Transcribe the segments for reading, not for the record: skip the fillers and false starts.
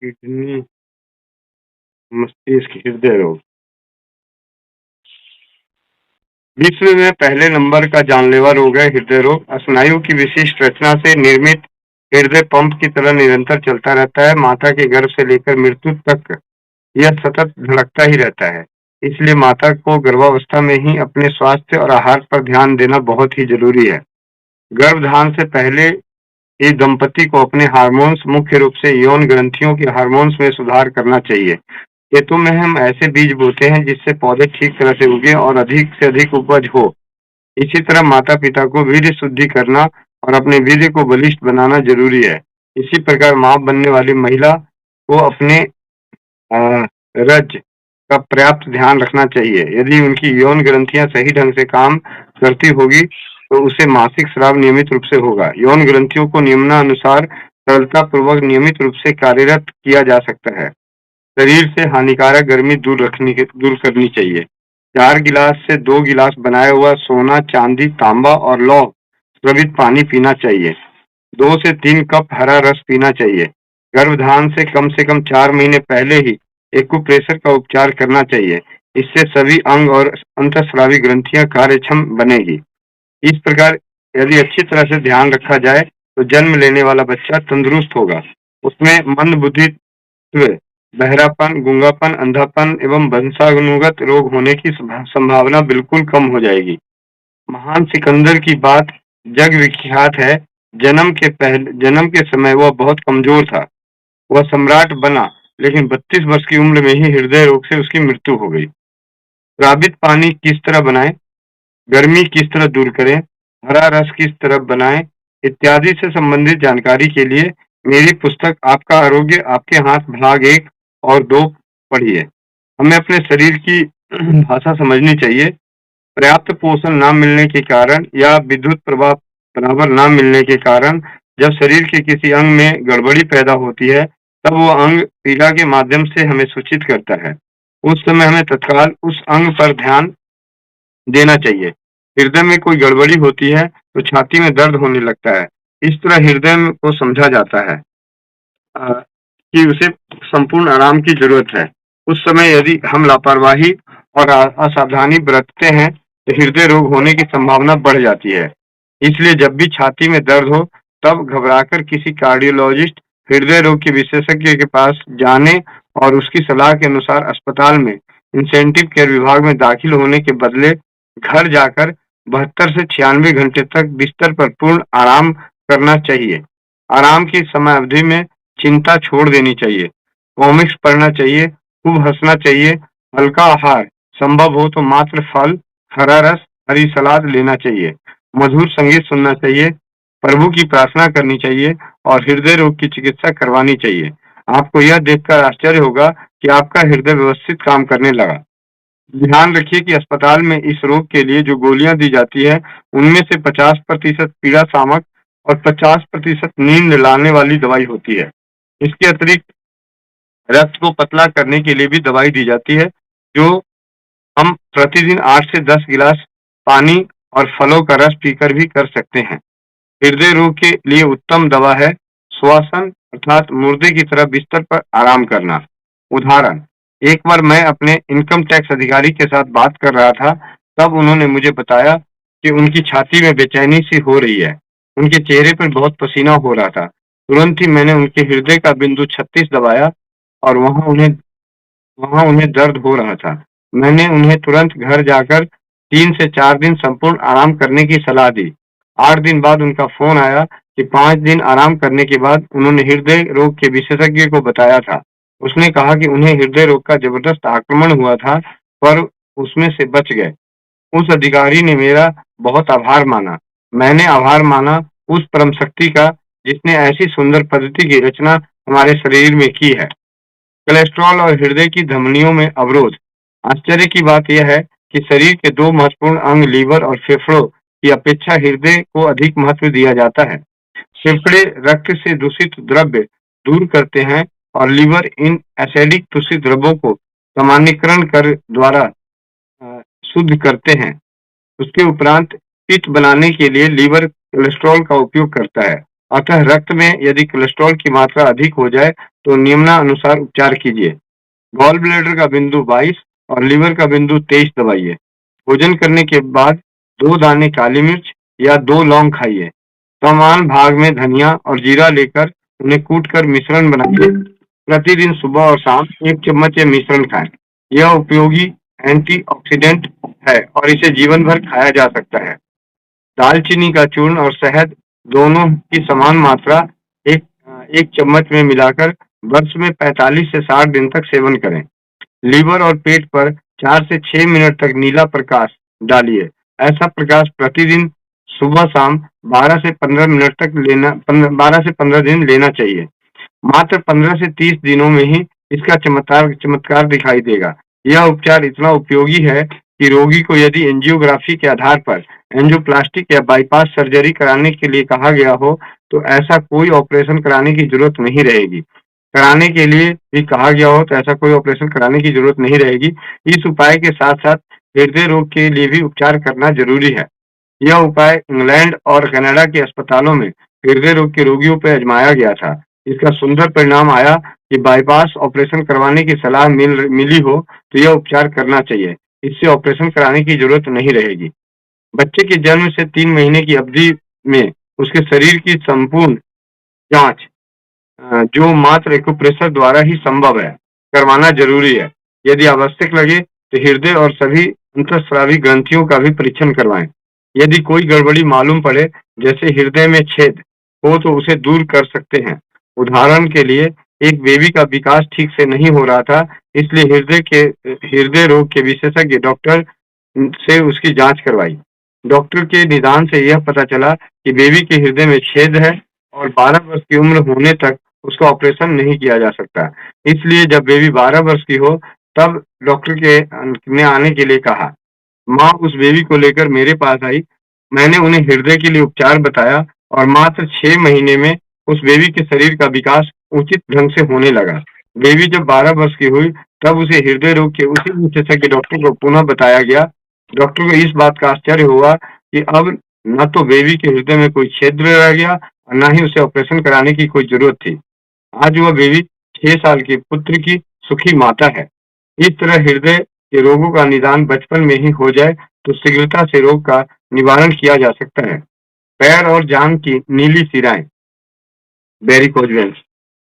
Kidney, मस्तिष्क, हृदय रोग। विश्व में पहले नंबर का जानलेवा रोग है हृदय रोग। स्नायु की विशिष्ट रचना से निर्मित हृदय पंप की तरह निरंतर चलता रहता है। माता के गर्भ से लेकर मृत्यु तक यह सतत धड़कता ही रहता है। इसलिए माता को गर्भावस्था में ही अपने स्वास्थ्य और आहार पर ध्यान देना बहुत ही जरूरी है। गर्भधारण से पहले ही दंपति को अपने हार्मोन्स, मुख्य रूप से यौन ग्रंथियों के हार्मोन्स में सुधार करना चाहिए। खेतों में हम ऐसे बीज बोते हैं जिससे पौधे ठीक तरह से उगे और अधिक से अधिक उपज हो। इसी तरह माता-पिता को वीर्य शुद्धि करना और अपने वीर्य को बलिष्ठ बनाना जरूरी है। इसी प्रकार माँ बनने वाली महिला को अपने रज का पर्याप्त ध्यान रखना चाहिए। यदि उनकी यौन ग्रंथियां सही ढंग से काम करती होगी तो उसे मासिक स्राव नियमित रूप से होगा। यौन ग्रंथियों को निम्नानुसार सरलता पूर्वक नियमित रूप से कार्यरत किया जा सकता है। शरीर से हानिकारक गर्मी दूर करनी चाहिए। 4 गिलास से 2 गिलास बनाया हुआ सोना, चांदी, तांबा और लौह स्रवित पानी पीना चाहिए। 2 से 3 कप हरा रस पीना चाहिए। गर्भधारण से कम 4 महीने पहले ही एक्यूप्रेशर का उपचार करना चाहिए। इससे सभी अंग और अंतःस्रावी ग्रंथियां कार्यक्षम बनेगी। इस प्रकार यदि अच्छी तरह से ध्यान रखा जाए तो जन्म लेने वाला बच्चा तंदुरुस्त होगा। उसमें मंदबुद्धित्व, बहरापन, गूंगापन, अंधापन एवं वंशानुगत रोग होने की संभावना बिल्कुल कम हो जाएगी। महान सिकंदर की बात जग विख्यात है। जन्म के समय वह बहुत कमजोर था। वह सम्राट बना, लेकिन 32 वर्ष की उम्र में ही हृदय रोग से उसकी मृत्यु हो गई। श्रावित पानी किस तरह बनाएं, गर्मी किस तरह दूर करें, हरा रस किस तरह बनाएं इत्यादि से संबंधित जानकारी के लिए मेरी पुस्तक आपका आरोग्य आपके हाथ भाग 1 और 2 पढ़िए। हमें अपने शरीर की भाषा समझनी चाहिए। पर्याप्त पोषण न मिलने के कारण या विद्युत प्रभाव बराबर न मिलने के कारण जब शरीर के किसी अंग में गड़बड़ी पैदा होती है तब वो अंग पीड़ा के माध्यम से हमें सूचित करता है। उस समय हमें तत्काल उस अंग पर ध्यान देना चाहिए। हृदय में कोई गड़बड़ी होती है तो छाती में दर्द होने लगता है। इस तरह हृदय को समझा जाता है कि उसे संपूर्ण आराम की जरूरत है। उस समय यदि हम लापरवाही और असावधानी बरतते हैं तो हृदय रोग होने की संभावना बढ़ जाती है। इसलिए जब भी छाती में दर्द हो तब घबराकर किसी कार्डियोलॉजिस्ट, हृदय रोग के विशेषज्ञ के पास जाने और उसकी सलाह के अनुसार अस्पताल में इंटेंसिव केयर विभाग में दाखिल होने के बदले घर जाकर 72 से 96 घंटे तक बिस्तर पर पूर्ण आराम करना चाहिए। आराम की समय अवधि में चिंता छोड़ देनी चाहिए। कॉमिक्स पढ़ना चाहिए, खूब हंसना चाहिए, हल्का आहार, संभव हो तो मात्र फल, हरा रस, हरी सलाद लेना चाहिए, मधुर संगीत सुनना चाहिए, प्रभु की प्रार्थना करनी चाहिए और हृदय रोग की चिकित्सा करवानी चाहिए। आपको यह देखकर आश्चर्य होगा कि आपका हृदय व्यवस्थित काम करने लगा। ध्यान रखिए कि अस्पताल में इस रोग के लिए जो गोलियां दी जाती है उनमें से 50% पीड़ा शामक और 50% नींद लाने वाली दवाई होती है। इसके अतिरिक्त रक्त को पतला करने के लिए भी दवाई दी जाती है जो हम प्रतिदिन 8 से 10 गिलास पानी और फलों का रस पीकर भी कर सकते हैं। हृदय रोग के लिए उत्तम दवा है श्वसन अर्थात मुर्दे की तरह बिस्तर पर आराम करना। उदाहरण, एक बार मैं अपने इनकम टैक्स अधिकारी के साथ बात कर रहा था, तब उन्होंने मुझे बताया कि उनकी छाती में बेचैनी सी हो रही है। उनके चेहरे पर बहुत पसीना हो रहा था। तुरंत ही मैंने उनके हृदय का बिंदु 36 दबाया और वहां उन्हें दर्द हो रहा था। मैंने उन्हें तुरंत घर जाकर 3 से 4 दिन संपूर्ण आराम करने की सलाह दी। 8 दिन बाद उनका फोन आया कि 5 दिन आराम करने के बाद उन्होंने हृदय रोग के विशेषज्ञ को बताया था। उसने कहा कि उन्हें हृदय रोग का जबरदस्त आक्रमण हुआ था पर उसमें से बच गए। उस अधिकारी ने मेरा बहुत आभार माना। मैंने आभार माना उस परम शक्ति का जिसने ऐसी सुंदर पद्धति की रचना हमारे शरीर में की है। कोलेस्ट्रॉल और हृदय की धमनियों में अवरोध। आश्चर्य की बात यह है कि शरीर के 2 महत्वपूर्ण अंग लीवर और फेफड़ों की अपेक्षा हृदय को अधिक महत्व दिया जाता है। फेफड़े रक्त से दूषित द्रव्य दूर करते हैं और लीवर इन एसिडिक दूषित द्रव्यों को सामान्यीकरण कर द्वारा शुद्ध करते हैं। उसके उपरांत पित्त बनाने के लिए लीवर कोलेस्ट्रॉल का उपयोग करता है। अतः रक्त में यदि कोलेस्ट्रॉल की मात्रा अधिक हो जाए तो निम्नानुसार उपचार कीजिए। गॉल ब्लैडर का बिंदु 22 और लीवर का बिंदु 23 दबाइए। भोजन करने के बाद 2 दाने काली मिर्च या 2 लौंग खाइए। समान भाग में धनिया और जीरा लेकर उन्हें कूटकर मिश्रण बनाइए। प्रतिदिन सुबह और शाम 1 चम्मच ये मिश्रण खाएं। यह उपयोगी एंटीऑक्सीडेंट है और इसे जीवन भर खाया जा सकता है। दालचीनी का चूर्ण और शहद दोनों की समान मात्रा एक चम्मच में मिलाकर वर्ष में 45 से 60 दिन तक सेवन करें। लीवर और पेट पर 4 से 6 मिनट तक नीला प्रकाश डालिए। ऐसा प्रकाश प्रतिदिन सुबह शाम 12 से 15 मिनट तक लेना 12 से 15 दिन लेना चाहिए। मात्र 15 से 30 दिनों में ही इसका चमत्कार चमत्कार दिखाई देगा। यह उपचार इतना उपयोगी है कि रोगी को यदि एंजियोग्राफी के आधार पर एंजियोप्लास्टिक या बाईपास सर्जरी कराने के लिए कहा गया हो, तो ऐसा कोई ऑपरेशन कराने की जरूरत नहीं रहेगी। कराने के लिए भी कहा गया हो तो ऐसा कोई ऑपरेशन कराने की जरूरत नहीं रहेगी। इस उपाय के साथ-साथ हृदय रोग के लिए भी उपचार करना जरूरी है। यह उपाय इंग्लैंड और कनाडा के अस्पतालों में हृदय रोग के रोगियों पर आजमाया गया था। इसका सुंदर परिणाम आया कि बाईपास ऑपरेशन करवाने की सलाह मिली हो तो यह उपचार करना चाहिए। इससे ऑपरेशन कराने की जरूरत नहीं रहेगी। बच्चे के जन्म से 3 महीने की अवधि में उसके शरीर की संपूर्ण जांच जो मात्र एक्यूप्रेशर द्वारा ही संभव है, करवाना जरूरी है। यदि आवश्यक लगे तो हृदय और सभी अंतःस्रावी ग्रंथियों का भी परीक्षण करवाएं। यदि कोई गड़बड़ी मालूम पड़े, जैसे हृदय में छेद हो, तो उसे दूर कर सकते हैं। उदाहरण के लिए एक बेबी का विकास ठीक से नहीं हो रहा था, इसलिए हृदय रोग के विशेषज्ञ डॉक्टर से उसकी जांच करवाई। डॉक्टर के निदान से यह पता चला कि बेबी के हृदय में छेद है और 12 वर्ष की उम्र होने तक उसका ऑपरेशन नहीं किया जा सकता। इसलिए जब बेबी 12 वर्ष की हो, तब डॉक्टर ने आने के लिए कहा। माँ उस बेबी को लेकर मेरे पास आई। मैंने उन्हें हृदय के लिए उपचार बताया और मात्र 6 महीने में उस बेबी के शरीर का विकास उचित ढंग से होने लगा। बेबी जब 12 वर्ष की हुई, तब उसे हृदय रोग के उसी विशेषज्ञ डॉक्टर को पुनः बताया गया। डॉक्टर को इस बात का आश्चर्य हुआ कि अब न तो बेबी के हृदय में कोई छिद्र रह गया और न ही उसे ऑपरेशन कराने की कोई जरूरत थी। आज वह बेबी 6 साल के पुत्र की सुखी माता है। इस तरह हृदय के रोगों का निदान बचपन में ही हो जाए तो शीघ्रता से रोग का निवारण किया जा सकता है। पैर और जांघ की नीली सिराएं, वेरिकोज वेन्स।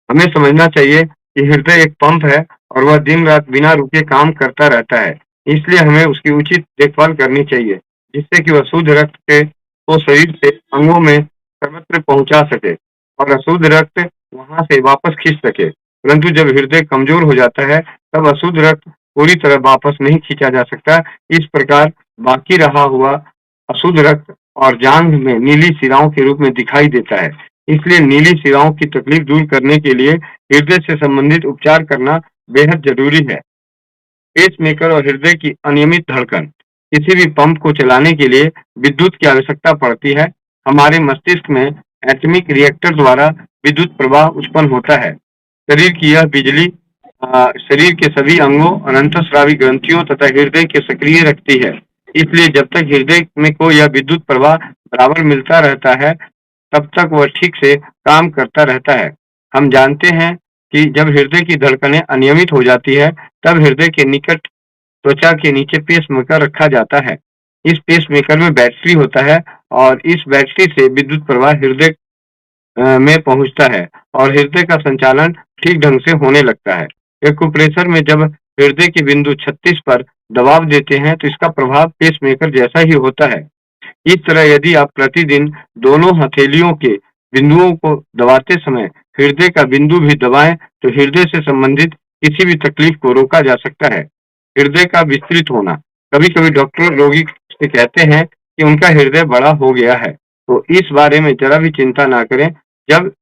हमें समझना चाहिए कि हृदय एक पंप है और वह दिन रात बिना रुके काम करता रहता है। इसलिए हमें उसकी उचित देखभाल करनी चाहिए, जिससे कि वह शुद्ध रक्त को शरीर से अंगों में सर्वत्र पहुंचा सके और अशुद्ध रक्त वहां से वापस खींच सके। परंतु जब हृदय कमजोर हो जाता है, तब अशुद्ध रक्त पूरी तरह वापस नहीं खींचा जा सकता। इस प्रकार बाकी रहा हुआ अशुद्ध रक्त और जांघ में नीली सिराओं के रूप में दिखाई देता है। इसलिए नीली सिराओं की तकलीफ दूर करने के लिए हृदय से संबंधित उपचार करना बेहद जरूरी है। पेसमेकर और हृदय की अनियमित धड़कन। किसी भी पंप को चलाने के लिए विद्युत की आवश्यकता पड़ती है। हमारे मस्तिष्क में एटॉमिक रिएक्टर द्वारा विद्युत प्रवाह उत्पन्न होता है। शरीर की यह बिजली शरीर के सभी अंगों और अंतःस्रावी ग्रंथियों तथा हृदय के सक्रिय रखती है। इसलिए जब तक हृदय में को यह विद्युत प्रवाह बराबर मिलता रहता है, तब तक वह ठीक से काम करता रहता है। हम जानते हैं कि जब हृदय की धड़कनें अनियमित हो जाती है, तब हृदय के निकट त्वचा के नीचे पेसमेकर रखा जाता है। इस पेसमेकर में बैटरी होता है और इस बैटरी से विद्युत प्रवाह हृदय में पहुंचता है और हृदय का संचालन ठीक ढंग से होने लगता है। एक्यूप्रेशर में जब हृदय के बिंदु 36 पर दबाव देते हैं, तो इसका प्रभाव पेसमेकर जैसा ही होता है। इस तरह यदि आप प्रतिदिन दोनों हथेलियों के बिंदुओं को दबाते समय हृदय का बिंदु भी दबाएं, तो हृदय से संबंधित किसी भी तकलीफ को रोका जा सकता है। हृदय का विस्तृत होना। कभी-कभी डॉक्टर रोगी से कहते हैं कि उनका हृदय बड़ा हो गया है, तो इस बारे में जरा भी चिंता ना करें। जब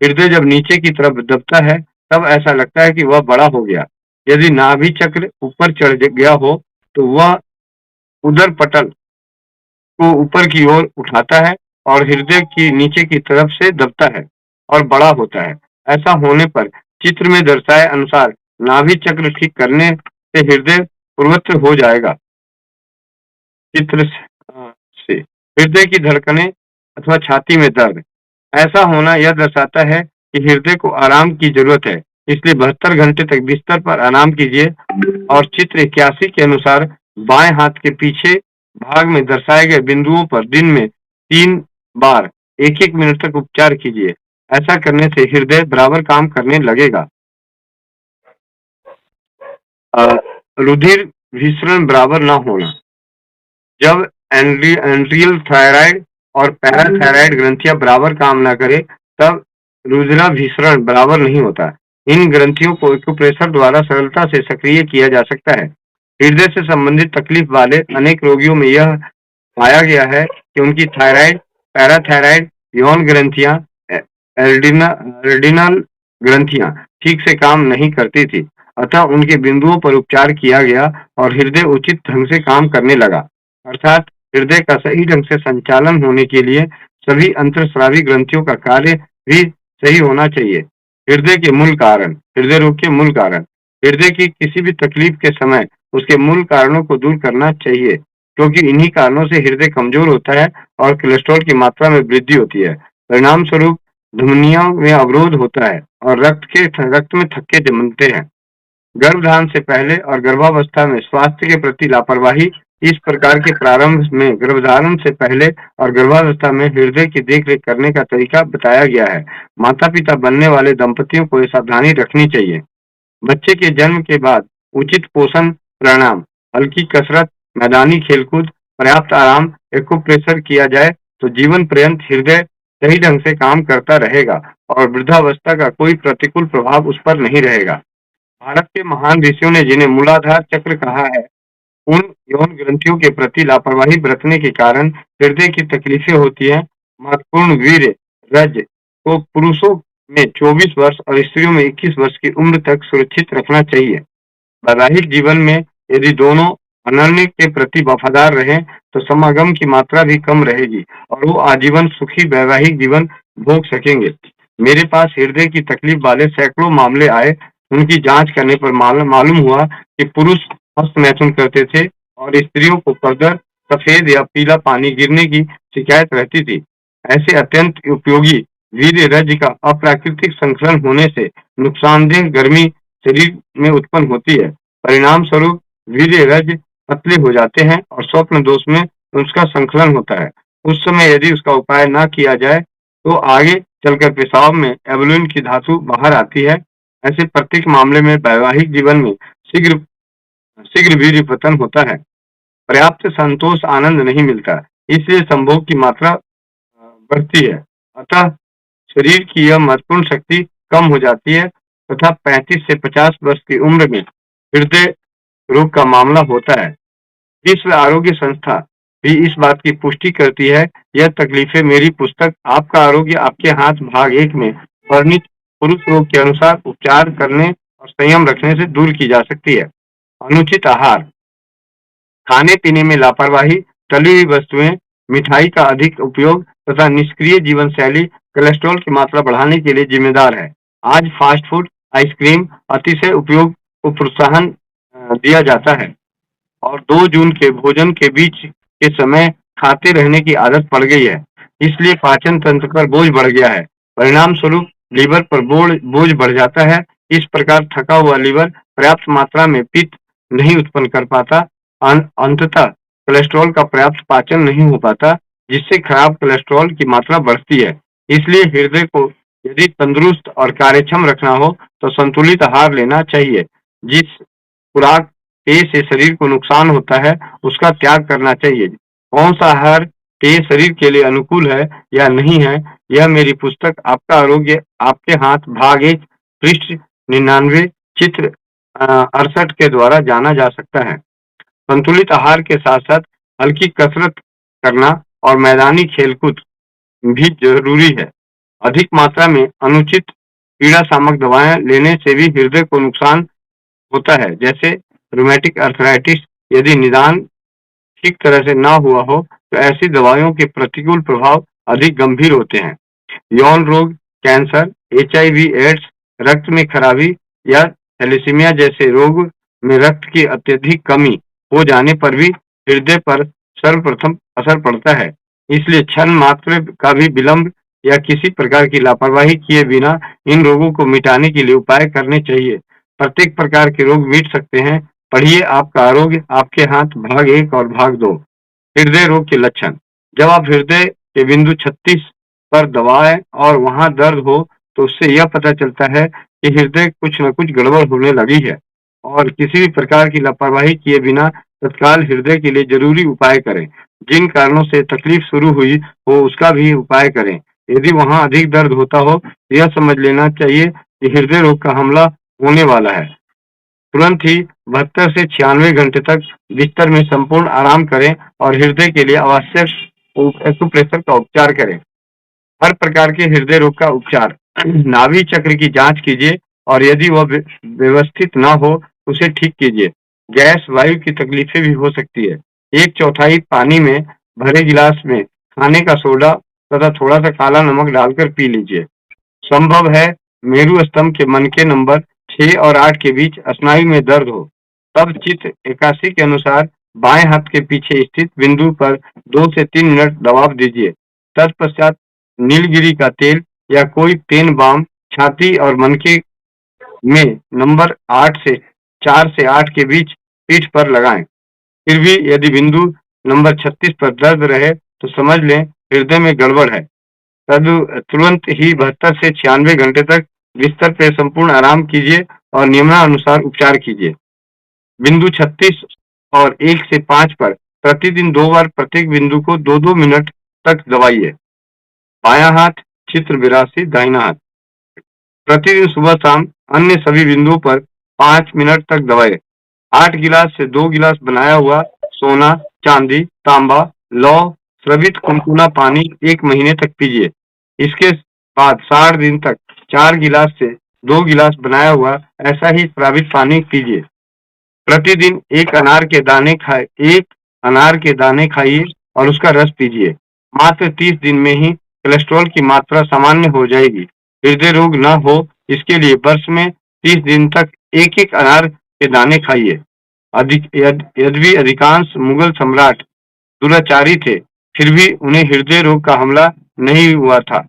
हृदय जब नीचे की तरफ दबता है, तब ऐसा लगता है कि वह बड़ा हो गया। यदि नाभि चक्र ऊपर चढ़ गया हो, तो वह उदर पटल को ऊपर की ओर उठाता है और हृदय की नीचे की तरफ से दबता है और बड़ा होता है। ऐसा होने पर चित्र में दर्शाए अनुसार नाभि चक्र ठीक करने से हृदय पूर्वत्र हो जाएगा। चित्र से हृदय की धड़कनें अथवा छाती में दर्द। ऐसा होना यह दर्शाता है कि हृदय को आराम की जरूरत है। इसलिए 72 घंटे तक बिस्तर पर आराम कीजिए और चित्र 81 के अनुसार बाएं हाथ के पीछे भाग में दर्शाए गए बिंदुओं पर दिन में 3 बार 1-1 मिनट तक उपचार कीजिए। ऐसा करने से हृदय बराबर काम करने लगेगा। रुधिर विसरण बराबर ना होना। जब एंड्रियल थायराइड और पैराथायराइड ग्रंथियां बराबर काम ना करें, तब रुधिराभिसरण बराबर नहीं होता। इन ग्रंथियों को एक्यूप्रेशर द्वारा सरलता से सक्रिय किया जा सकता है। हृदय से संबंधित तकलीफ वाले अनेक रोगियों में यह पाया गया है कि उनकी थायराइड, पैराथायराइड, यौन ग्रंथियां, एड्रिनल ग्रंथियां ठीक से काम नहीं करती थी। अतः उनके बिंदुओं पर उपचार किया गया और हृदय उचित ढंग से काम करने लगा। अर्थात हृदय का सही ढंग से संचालन होने के लिए सभी अंतर्स्रावी ग्रंथियों का कार्य भी सही होना चाहिए। हृदय रोग के मूल कारण। हृदय की किसी भी तकलीफ के समय उसके मूल कारणों को दूर करना चाहिए, क्योंकि इन्हीं कारणों से हृदय कमजोर होता है और कोलेस्ट्रॉल की मात्रा में वृद्धि होती है। परिणाम स्वरूप धमनियों में अवरोध होता है और रक्त में थक्के जमते हैं। गर्भधारण से पहले और गर्भावस्था में स्वास्थ्य के प्रति लापरवाही। इस प्रकार के प्रारंभ में गर्भधारण से पहले और गर्भावस्था में हृदय की देखरेख करने का तरीका बताया गया है। माता पिता बनने वाले दंपतियों को ये सावधानी रखनी चाहिए। बच्चे के जन्म के बाद उचित पोषण, प्राणायाम, हल्की कसरत, मैदानी खेलकूद, पर्याप्त आराम, एक्यूप्रेशर किया जाए तो जीवन पर्यंत हृदय सही ढंग से काम करता रहेगा और वृद्धावस्था का कोई प्रतिकूल प्रभाव उस पर नहीं रहेगा। भारत के महान ऋषियों ने जिन्हें मूलाधार चक्र कहा है, उन यौन ग्रंथियों के प्रति लापरवाही बरतने के कारण हृदय की तकलीफें होती हैं। महत्वपूर्ण वीर्य रज को पुरुषों में 24 वर्ष और स्त्रियों में 21 वर्ष की उम्र तक सुरक्षित रखना चाहिए। वैवाहिक जीवन में यदि दोनों अनन्य के प्रति वफादार रहें तो समागम की मात्रा भी कम रहेगी और वो आजीवन सुखी वैवाहिक जीवन भोग सकेंगे। मेरे पास हृदय की तकलीफ वाले सैकड़ों मामले आए। उनकी जांच करने पर मालूम हुआ कि पुरुष हस्त मैथुन करते थे और स्त्रियों को पदर, सफेद या पीला पानी गिरने की शिकायत रहती थी। ऐसे अत्यंत उपयोगी वीर्य रज का अप्राकृतिक संकलन होने से नुकसानदेह गर्मी शरीर में उत्पन्न होती है। परिणाम स्वरूप वीर्य रज पतले हो जाते हैं और स्वप्न दोष में उसका संकलन होता है। उस समय यदि उसका उपाय न किया जाए तो आगे चलकर पेशाब में एबुलिन की धातु बाहर आती है। ऐसे प्रत्येक मामले में वैवाहिक जीवन में शीघ्र शीघ्र वीर्य पतन होता है। पर्याप्त संतोष आनंद नहीं मिलता, इसलिए संभोग की मात्रा बढ़ती है। अतः शरीर की यह महत्वपूर्ण शक्ति कम हो जाती है तथा 35 से 50 वर्ष की उम्र में हृदय रोग का मामला होता है। विश्व आरोग्य संस्था भी इस बात की पुष्टि करती है। यह तकलीफें मेरी पुस्तक आपका आरोग्य आपके हाथ भाग 1 में वर्णित पुरुष रोग के अनुसार उपचार करने और संयम रखने से दूर की जा सकती है। अनुचित आहार, खाने पीने में लापरवाही, तली हुई वस्तुएं, मिठाई का अधिक उपयोग तथा निष्क्रिय जीवन शैली कोलेस्ट्रॉल की मात्रा बढ़ाने के लिए जिम्मेदार है। आज फास्ट फूड, आइसक्रीम अतिशय उपयोग को प्रोत्साहन दिया जाता है और 2 जून के भोजन के बीच के समय खाते रहने की आदत पड़ गई है। इसलिए पाचन तंत्र पर बोझ बढ़ गया है। परिणाम स्वरूप लीवर पर बोझ बढ़ जाता है। इस प्रकार थका हुआ लीवर पर्याप्त मात्रा में पित्त नहीं उत्पन्न कर पाता। अंततः कोलेस्ट्रॉल का पर्याप्त पाचन नहीं हो पाता, जिससे खराब कोलेस्ट्रॉल की मात्रा बढ़ती है। इसलिए हृदय को यदि तंदुरुस्त और कार्यक्षम रखना हो तो संतुलित आहार लेना चाहिए। जिस खुराक पेय से शरीर को नुकसान होता है उसका त्याग करना चाहिए। कौन सा आहार पेय शरीर के लिए अनुकूल है या नहीं है, यह मेरी पुस्तक आपका आरोग्य आपके हाथ भाग 1 पृष्ठ 99 चित्र 68 के द्वारा जाना जा सकता है। संतुलित आहार के साथ साथ हल्की कसरत करना और मैदानी खेलकूद भी जरूरी है। अधिक मात्रा में अनुचित पीड़ा सामक दवाएं लेने से भी हृदय को नुकसान होता है, जैसे रूमेटिक अर्थराइटिस। यदि निदान ठीक तरह से ना हुआ हो तो ऐसी दवाइयों के प्रतिकूल प्रभाव अधिक गंभीर होते हैं। यौन रोग, कैंसर, HIV एड्स, रक्त में खराबी या थैलेसीमिया जैसे रोग में रक्त की अत्यधिक कमी हो जाने पर भी हृदय पर सर्वप्रथम असर पड़ता है। इसलिए क्षण मात्र का भी विलंब या किसी प्रकार की लापरवाही किए बिना इन रोगों को मिटाने के लिए उपाय करने चाहिए। प्रत्येक प्रकार के रोग मिट सकते हैं। पढ़िए आपका आरोग्य आपके हाथ भाग 1 और भाग 2। हृदय रोग के लक्षण। जब आप हृदय के बिंदु 36 पर दबाएं और वहां दर्द हो तो उससे यह पता चलता है कि हृदय कुछ न कुछ गड़बड़ होने लगी है और किसी भी प्रकार की लापरवाही किए बिना तत्काल हृदय के लिए जरूरी उपाय करें। जिन कारणों से तकलीफ शुरू हुई हो उसका भी उपाय करें। यदि वहां अधिक दर्द होता हो तो यह समझ लेना चाहिए कि हृदय रोग का हमला होने वाला है। तुरंत ही 72 से 96 घंटे तक बिस्तर में संपूर्ण आराम करें और हृदय के लिए आवश्यक एक्यूप्रेशर का उपचार करें। हर प्रकार के हृदय रोग का उपचार। नाभि चक्र की जांच कीजिए और यदि वह व्यवस्थित ना हो तो उसे ठीक कीजिए। गैस वायु की तकलीफें भी हो सकती है। 1/4 पानी में भरे गिलास में खाने का सोडा तथा थोड़ा सा काला नमक डालकर पी लीजिए। संभव है मेरु स्तंभ के मनके नंबर 6 और 8 के बीच स्नायु में दर्द हो, तब चित्र 81 के अनुसार बाएं हाथ के पीछे स्थित बिंदु पर 2 से 3 मिनट दबाव दीजिए। तत्पश्चात नीलगिरी का तेल या कोई पेन बाम छाती और मनके में नंबर 4 से 8 के बीच पीठ पर लगाएं। फिर भी यदि बिंदु नंबर 36 पर दर्द रहे तो समझ लें हृदय में गड़बड़ है। तुरंत ही 72 से 96 घंटे तक बिस्तर पर संपूर्ण आराम कीजिए और नियमानुसार उपचार कीजिए। बिंदु 36 और 1 से 5 पर प्रतिदिन 2 बार प्रत्येक बिंदु को 2-2 मिनट तक दबाइए। बायां हाथ चित्र 82 दाहिना हाथ। प्रतिदिन सुबह शाम अन्य सभी बिंदुओं पर 5 मिनट तक दबाएं। 8 गिलास से 2 गिलास बनाया हुआ सोना, चांदी, तांबा, लौह स्रवित कुनकुना पानी 1 महीने तक पीजिए। इसके बाद 60 दिन तक 4 गिलास से 2 गिलास बनाया हुआ ऐसा ही स्रावित पानी पीजिए। प्रतिदिन एक अनार के दाने खाइए और उसका रस पीजिए। मात्र 30 दिन में ही कोलेस्ट्रॉल की मात्रा सामान्य हो जाएगी। हृदय रोग न हो इसके लिए वर्ष में 30 दिन तक एक-एक अनार के दाने खाइए। यद्यपि अधिकांश मुगल सम्राट दुराचारी थे, फिर भी उन्हें हृदय रोग का हमला नहीं हुआ था,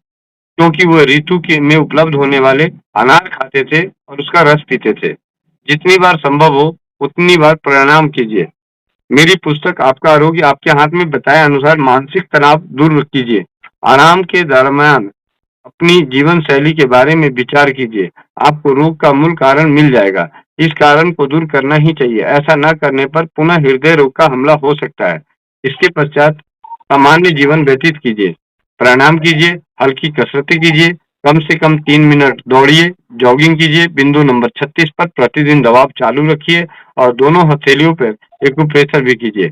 क्योंकि वह ऋतु के में उपलब्ध होने वाले अनार खाते थे और उसका रस पीते थे। जितनी बार संभव हो उतनी बार प्राणायाम कीजिए। मेरी पुस्तक आपका आरोग्य आपके हाथ में बताए अनुसार मानसिक तनाव दूर कीजिए। आराम के दरमियान अपनी जीवन शैली के बारे में विचार कीजिए। आपको रोग का मूल कारण मिल जाएगा। इस कारण को दूर करना ही चाहिए। ऐसा न करने पर पुनः हृदय रोग का हमला हो सकता है। इसके पश्चात सामान्य जीवन व्यतीत कीजिए। प्राणायाम कीजिए, हल्की कसरतें कीजिए, कम से कम 3 मिनट दौड़िए, जॉगिंग कीजिए। बिंदु नंबर 36 पर प्रतिदिन दबाव चालू रखिए और दोनों हथेलियों पर एक्यूप्रेशर भी कीजिए।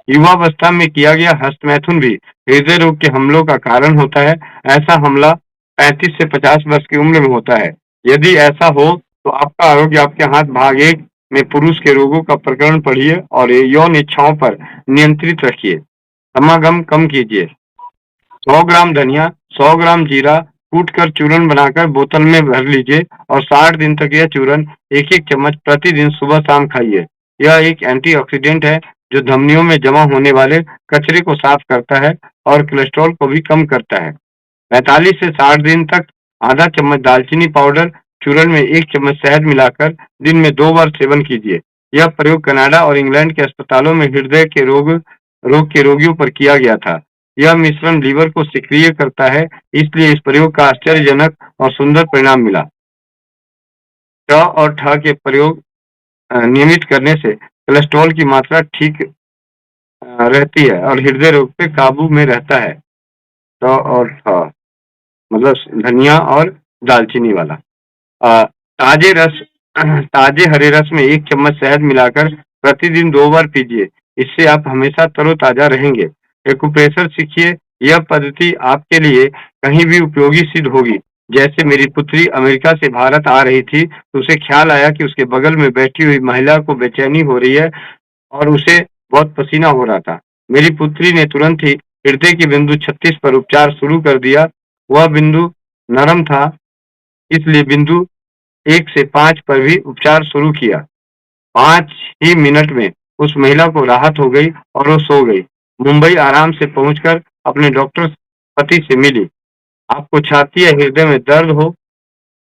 युवावस्था में किया गया हस्तमैथुन भी हृदय रोग के हमलों का कारण होता है। ऐसा हमला 35 से 50 वर्ष की उम्र में होता है। यदि ऐसा हो तो आपका आरोग्य आपके हाथ भाग 1 में पुरुष के रोगों का प्रकरण पढ़िए और यौन इच्छाओं पर नियंत्रित रखिए। समागम कम कीजिए। 100 ग्राम धनिया, 100 ग्राम जीरा कूटकर चूर्ण बनाकर बोतल में भर लीजिए और 60 दिन तक यह चूर्ण एक-एक चम्मच प्रतिदिन सुबह-शाम खाइए। यह एक एंटीऑक्सीडेंट है जो धमनियों में जमा होने वाले कचरे को साफ करता है और कोलेस्ट्रॉल को भी कम करता है। 45 से 60 दिन तक आधा चम्मच दालचीनी पाउडर चूर्ण में 1 चम्मच शहद मिलाकर दिन में 2 बार सेवन कीजिए। यह प्रयोग कनाडा और इंग्लैंड के अस्पतालों में हृदय के रोग के रोगियों पर किया गया था। यह मिश्रण लीवर को सक्रिय करता है, इसलिए इस प्रयोग का आश्चर्यजनक और सुंदर परिणाम मिला। ट और ठ के प्रयोग नियमित करने से कोलेस्ट्रॉल की मात्रा ठीक रहती है और हृदय रोग पे काबू में रहता है। ट और ठ मतलब धनिया और दालचीनी वाला। अ, ताजे रस ताजे हरे रस में 1 चम्मच शहद मिलाकर प्रतिदिन 2 बार पीजिए। इससे आप हमेशा तरोताजा रहेंगे। एक्यूप्रेशर सीखिए। यह पद्धति आपके लिए कहीं भी उपयोगी सिद्ध होगी। जैसे मेरी पुत्री अमेरिका से भारत आ रही थी तो उसे ख्याल आया कि उसके बगल में बैठी हुई महिला को बेचैनी हो रही है और उसे बहुत पसीना हो रहा था। मेरी पुत्री ने तुरंत ही हृदय के बिंदु 36 पर उपचार शुरू कर दिया। वह बिंदु नरम था, इसलिए बिंदु 1 से 5 पर भी उपचार शुरू किया। 5 ही मिनट में उस महिला को राहत हो गई और वो सो गई। मुंबई आराम से पहुंचकर अपने डॉक्टर पति से मिली। आपको छाती या हृदय में दर्द हो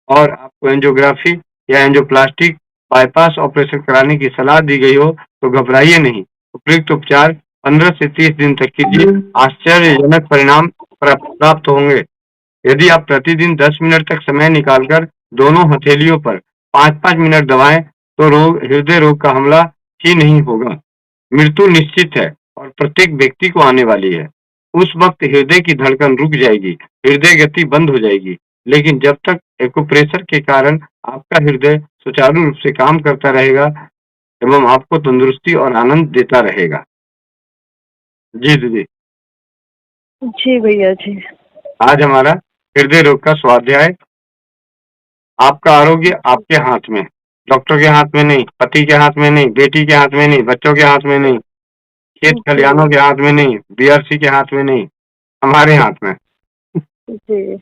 और आपको एंजियोग्राफी या एंजियोप्लास्टिक बाईपास ऑपरेशन कराने की सलाह दी गई हो, तो घबराइए नहीं। उपयुक्त उपचार 15 से 30 दिन तक कीजिए, आश्चर्यजनक परिणाम प्राप्त होंगे। यदि आप प्रतिदिन 10 मिनट तक समय निकालकर दोनों हथेलियों पर 5-5 मिनट दबाएं, तो हृदय रोग का हमला ही नहीं होगा। मृत्यु निश्चित है और प्रत्येक व्यक्ति को आने वाली है। उस वक्त हृदय की धड़कन रुक जाएगी, हृदय गति बंद हो जाएगी, लेकिन जब तक एक्यूप्रेशर के कारण आपका हृदय सुचारू रूप से काम करता रहेगा एवं आपको तंदुरुस्ती और आनंद देता रहेगा। जी दीदी। जी भैया जी। आज हमारा हृदय रोग का स्वाध्याय, आपका आरोग्य आपके हाथ में, डॉक्टर के हाथ में नहीं, पति के हाथ में नहीं, बेटी के हाथ में नहीं, बच्चों के हाथ में नहीं, खेत खलिहानों के हाथ में नहीं, बीआरसी के हाथ में नहीं, हमारे हाथ में। जी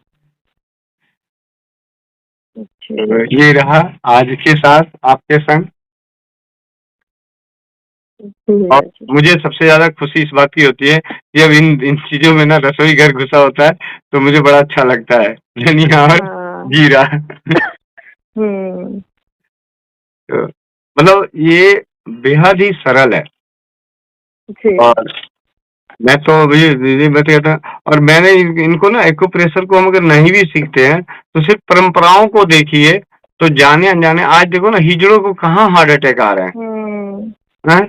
तो ये रहा आज के साथ आपके संग। और मुझे सबसे ज्यादा खुशी इस बात की होती है कि जब इन चीजों में ना रसोई घर घुसा होता है तो मुझे बड़ा अच्छा लगता है। धनिया और जीरा। तो मतलब ये बेहद ही सरल है। और मैं तो अभी दीदी मैं तो कहता, और मैंने इनको ना एक्यूप्रेशर को हम अगर नहीं भी सीखते हैं तो सिर्फ परंपराओं को देखिए, तो जाने अनजाने आज देखो ना हिजड़ों को कहाँ हार्ट अटैक आ रहे हैं,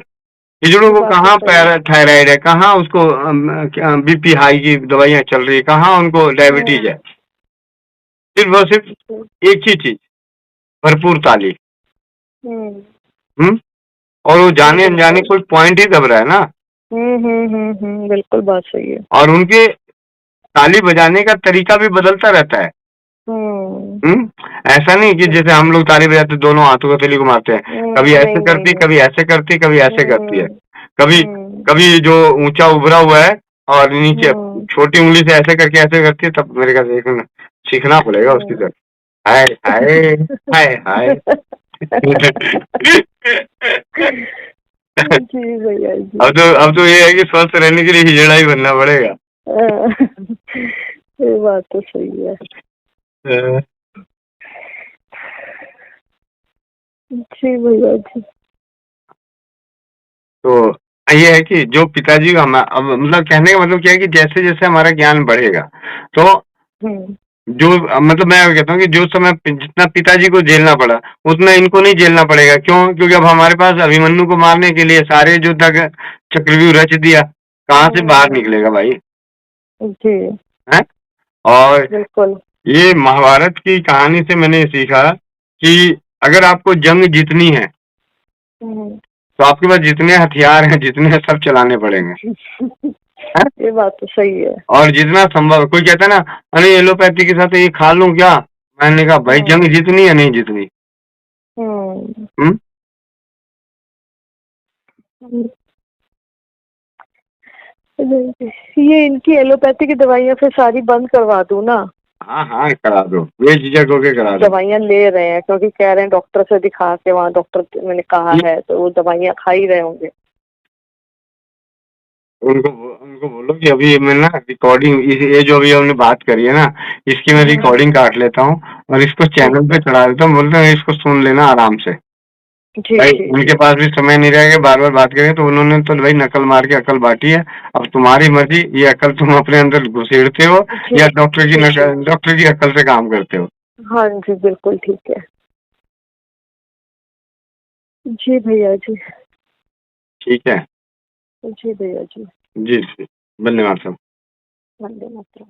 हिजड़ों को कहाँ थायराइड है, कहाँ उसको बीपी हाई की दवाइयाँ चल रही है, कहाँ उनको डायबिटीज है। सिर्फ और सिर्फ एक ही चीज, भरपूर ताली। और वो जाने अनजाने कोई पॉइंट ही दब रहा है ना। बिल्कुल बात सही है। और उनके ताली बजाने का तरीका भी बदलता रहता है। ऐसा नहीं कि जैसे हम लोग ताली बजाते दोनों हाथों का ताली को मारते हैं, कभी ऐसे करती, कभी ऐसे करती, कभी ऐसे करती है, कभी कभी जो ऊंचा उभरा हुआ है और नीचे छोटी उंगली से ऐसे करके ऐसे करती है, तब मेरे ख्याल से सीखना पड़ेगा उसकी तरफ। हाय हाय हाय हाय। जी भैया जी। अब तो ये है कि स्वस्थ रहने के लिए हिजड़ा ही बनना पड़ेगा। ये बात तो सही है। जी भैया जी। तो ये है कि जो पिताजी का अब मतलब कहने का मतलब क्या है कि जैसे जैसे हमारा ज्ञान बढ़ेगा तो जो मतलब मैं कहता हूँ कि जो समय जितना पिताजी को झेलना पड़ा उतना इनको नहीं झेलना पड़ेगा। क्यों? क्योंकि अब हमारे पास अभिमन्यु को मारने के लिए सारे जो तक चक्रव्यूह रच दिया, कहाँ से बाहर निकलेगा भाई? जी है? और बिल्कुल। ये महाभारत की कहानी से मैंने सीखा कि अगर आपको जंग जीतनी है तो आपके पास जितने हथियार हैं, जितने सब चलाने पड़ेंगे। ये बात तो सही है। और जितना संभव, कोई कहता है ना अरे एलोपैथी के साथ ये खा लूं क्या? मैंने कहा भाई जंग जीतनी है नहीं जीतनी। ये इनकी एलोपैथी की दवाइयाँ फिर सारी बंद करवा दूं ना? हाँ हाँ करा दो, बेझिझक होके करा दो। दवाइयाँ ले रहे हैं क्योंकि कह रहे हैं डॉक्टर से दिखा के, वहाँ डॉक्टर मैंने कहा है, तो वो दवाइयाँ खा ही रहे होंगे। उनको बोलो कि अभी मैं ना रिकॉर्डिंग, ये जो अभी हमने बात करी है ना, इसकी मैं रिकॉर्डिंग काट लेता हूँ और इसको चैनल पे चढ़ा देता हूँ। बोलते हैं इसको सुन लेना आराम से। भाई उनके पास भी समय नहीं रहेगा बार बार बात करेंगे, तो उन्होंने तो भाई नकल मार के अकल बांटी है। अब तुम्हारी मर्जी, ये अकल तुम अपने अंदर घुसेड़ते हो या डॉक्टर की अकल से काम करते हो। हाँ जी बिल्कुल ठीक है। जी भैया जी। ठीक है। जी भैया जी। जी धन्यवाद सब। वंदे मातरम।